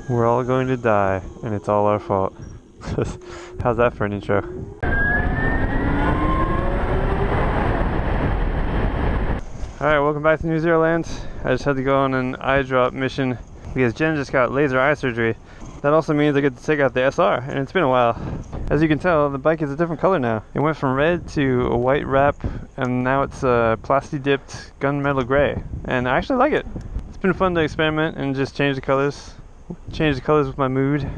We're all going to die, and it's all our fault. How's that for an intro? Alright, welcome back to New Zero Land. I just had to go on an eye drop mission because Jen just got laser eye surgery. That also means I get to take out the SR, and it's been a while. As you can tell, the bike is a different color now. It went from red to a white wrap, and now it's a plasti dipped gunmetal gray. And I actually like it. It's been fun to experiment and just change the colors with my mood.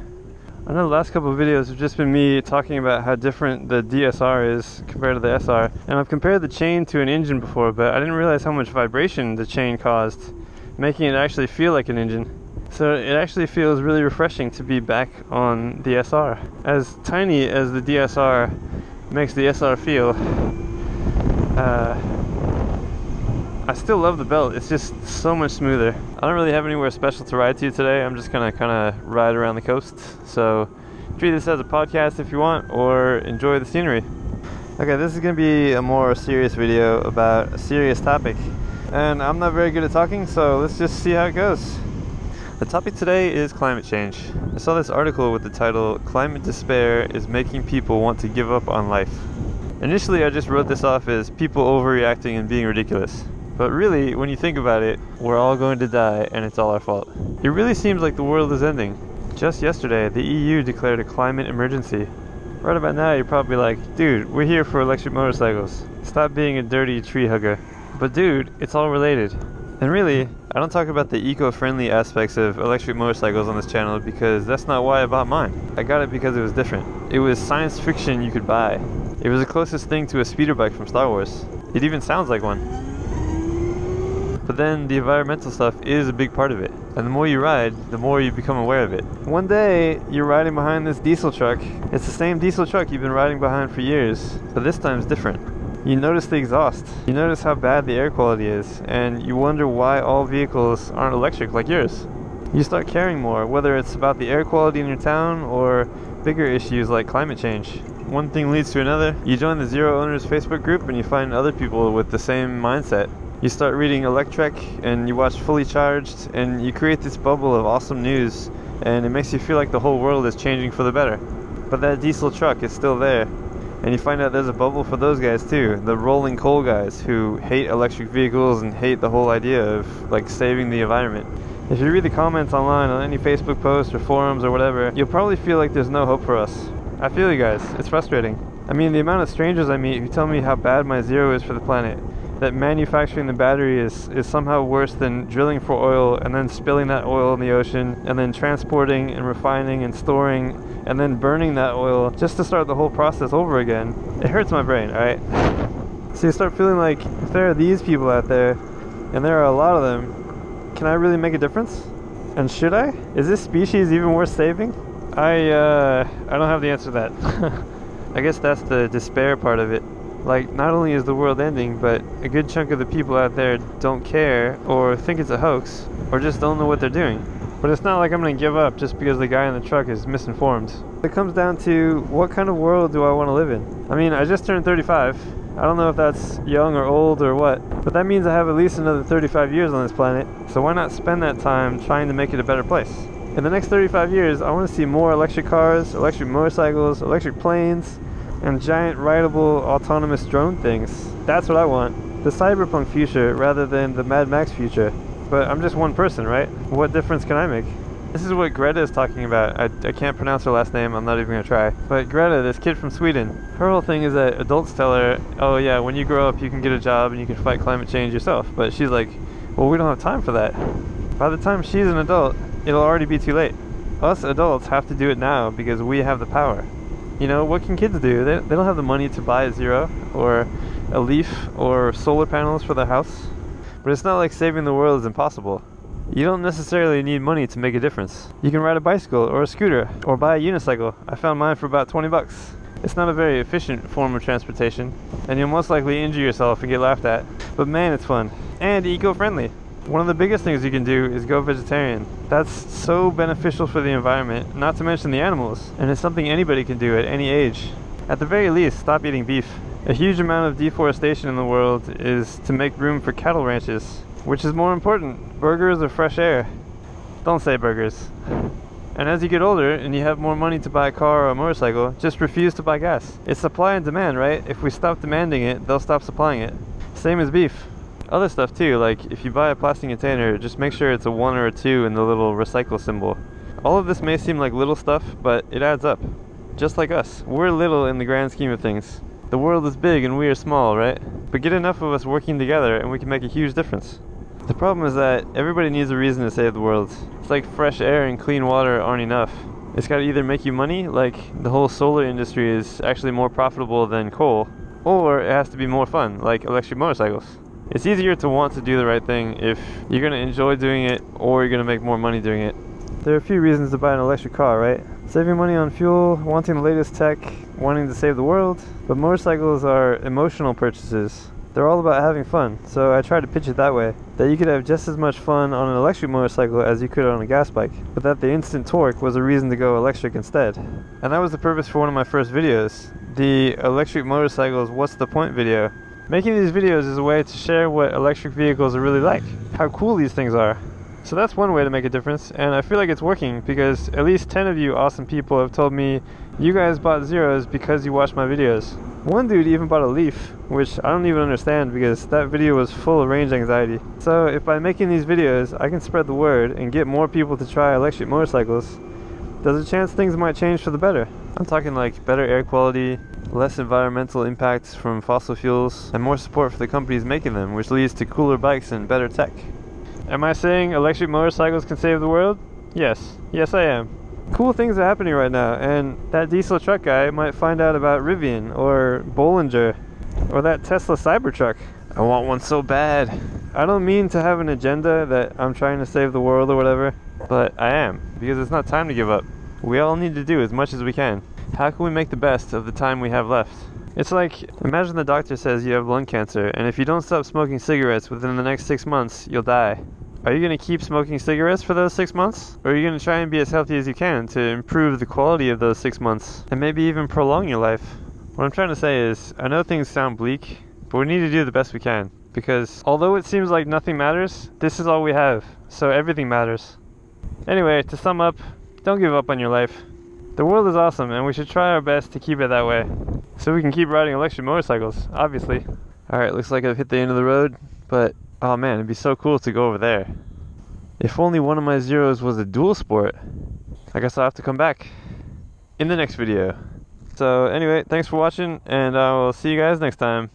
I know the last couple of videos have just been me talking about how different the DSR is compared to the SR. And I've compared the chain to an engine before, but I didn't realize how much vibration the chain caused, making it actually feel like an engine. So it actually feels really refreshing to be back on the SR. As tiny as the DSR makes the SR feel, I still love the belt. It's just so much smoother. I don't really have anywhere special to ride to today. I'm just gonna kind of ride around the coast. So treat this as a podcast if you want, or enjoy the scenery. Okay, this is gonna be a more serious video about a serious topic. And I'm not very good at talking, so let's just see how it goes. The topic today is climate change. I saw this article with the title, "Climate Despair is Making People Want to Give Up on Life." Initially, I just wrote this off as people overreacting and being ridiculous. But really, when you think about it, we're all going to die and it's all our fault. It really seems like the world is ending. Just yesterday, the EU declared a climate emergency. Right about now, you're probably like, dude, we're here for electric motorcycles. Stop being a dirty tree hugger. But dude, it's all related. And really, I don't talk about the eco-friendly aspects of electric motorcycles on this channel because that's not why I bought mine. I got it because it was different. It was science fiction you could buy. It was the closest thing to a speeder bike from Star Wars. It even sounds like one. But then the environmental stuff is a big part of it. And the more you ride, the more you become aware of it. One day, you're riding behind this diesel truck. It's the same diesel truck you've been riding behind for years, but this time it's different. You notice the exhaust. You notice how bad the air quality is, and you wonder why all vehicles aren't electric like yours. You start caring more, whether it's about the air quality in your town or bigger issues like climate change. One thing leads to another. You join the Zero Owners Facebook group and you find other people with the same mindset. You start reading Electrek and you watch Fully Charged, and you create this bubble of awesome news, and it makes you feel like the whole world is changing for the better. But that diesel truck is still there. And you find out there's a bubble for those guys too, the rolling coal guys who hate electric vehicles and hate the whole idea of like saving the environment. If you read the comments online on any Facebook post or forums or whatever, you'll probably feel like there's no hope for us. I feel you guys, it's frustrating. I mean, the amount of strangers I meet who tell me how bad my Zero is for the planet, that manufacturing the battery is somehow worse than drilling for oil and then spilling that oil in the ocean and then transporting and refining and storing and then burning that oil just to start the whole process over again. It hurts my brain, alright? So you start feeling like, if there are these people out there, and there are a lot of them, can I really make a difference? And should I? Is this species even worth saving? I don't have the answer to that. I guess that's the despair part of it. Like, not only is the world ending, but a good chunk of the people out there don't care, or think it's a hoax, or just don't know what they're doing. But it's not like I'm gonna give up just because the guy in the truck is misinformed. It comes down to, what kind of world do I want to live in? I mean, I just turned 35. I don't know if that's young or old or what, but that means I have at least another 35 years on this planet, so why not spend that time trying to make it a better place? In the next 35 years, I want to see more electric cars, electric motorcycles, electric planes, and giant rideable autonomous drone things. That's what I want. The cyberpunk future rather than the Mad Max future. But I'm just one person, right? What difference can I make? This is what Greta is talking about. I can't pronounce her last name, I'm not even gonna try. But Greta, this kid from Sweden, her whole thing is that adults tell her, oh yeah, when you grow up you can get a job and you can fight climate change yourself. But she's like, well, we don't have time for that. By the time she's an adult, it'll already be too late. Us adults have to do it now because we have the power. You know, what can kids do? They don't have the money to buy a Zero or a Leaf or solar panels for their house. But it's not like saving the world is impossible. You don't necessarily need money to make a difference. You can ride a bicycle or a scooter or buy a unicycle. I found mine for about 20 bucks. It's not a very efficient form of transportation, and you'll most likely injure yourself and get laughed at. But man, it's fun. And eco-friendly. One of the biggest things you can do is go vegetarian. That's so beneficial for the environment, not to mention the animals. And it's something anybody can do at any age. At the very least, stop eating beef. A huge amount of deforestation in the world is to make room for cattle ranches. Which is more important, burgers or fresh air? Don't say burgers. And as you get older and you have more money to buy a car or a motorcycle, just refuse to buy gas. It's supply and demand, right? If we stop demanding it, they'll stop supplying it. Same as beef. Other stuff too, like if you buy a plastic container, just make sure it's a 1 or a 2 in the little recycle symbol. All of this may seem like little stuff, but it adds up. Just like us. We're little in the grand scheme of things. The world is big and we are small, right? But get enough of us working together and we can make a huge difference. The problem is that everybody needs a reason to save the world. It's like fresh air and clean water aren't enough. It's got to either make you money, like the whole solar industry is actually more profitable than coal, or it has to be more fun, like electric motorcycles. It's easier to want to do the right thing if you're going to enjoy doing it or you're going to make more money doing it. There are a few reasons to buy an electric car, right? Saving money on fuel, wanting the latest tech, wanting to save the world. But motorcycles are emotional purchases. They're all about having fun, so I try to pitch it that way. That you could have just as much fun on an electric motorcycle as you could on a gas bike, but that the instant torque was a reason to go electric instead. And that was the purpose for one of my first videos, the electric motorcycles what's the point video. Making these videos is a way to share what electric vehicles are really like, how cool these things are. So that's one way to make a difference, and I feel like it's working because at least 10 of you awesome people have told me you guys bought Zeros because you watched my videos. One dude even bought a Leaf, which I don't even understand because that video was full of range anxiety. So if by making these videos I can spread the word and get more people to try electric motorcycles, there's a chance things might change for the better. I'm talking like better air quality, less environmental impacts from fossil fuels, and more support for the companies making them, which leads to cooler bikes and better tech. Am I saying electric motorcycles can save the world? Yes. Yes, I am. Cool things are happening right now, and that diesel truck guy might find out about Rivian, or Bollinger, or that Tesla Cybertruck. I want one so bad. I don't mean to have an agenda that I'm trying to save the world or whatever, but I am, because it's not time to give up. We all need to do as much as we can. How can we make the best of the time we have left? It's like, imagine the doctor says you have lung cancer, and if you don't stop smoking cigarettes within the next 6 months, you'll die. Are you going to keep smoking cigarettes for those 6 months? Or are you going to try and be as healthy as you can to improve the quality of those 6 months, and maybe even prolong your life? What I'm trying to say is, I know things sound bleak, but we need to do the best we can. Because although it seems like nothing matters, this is all we have, so everything matters. Anyway, to sum up, don't give up on your life. The world is awesome, and we should try our best to keep it that way. So we can keep riding electric motorcycles, obviously. Alright, looks like I've hit the end of the road, but oh man, it'd be so cool to go over there. If only one of my Zeros was a dual sport. I guess I'll have to come back in the next video. So anyway, thanks for watching, and I will see you guys next time.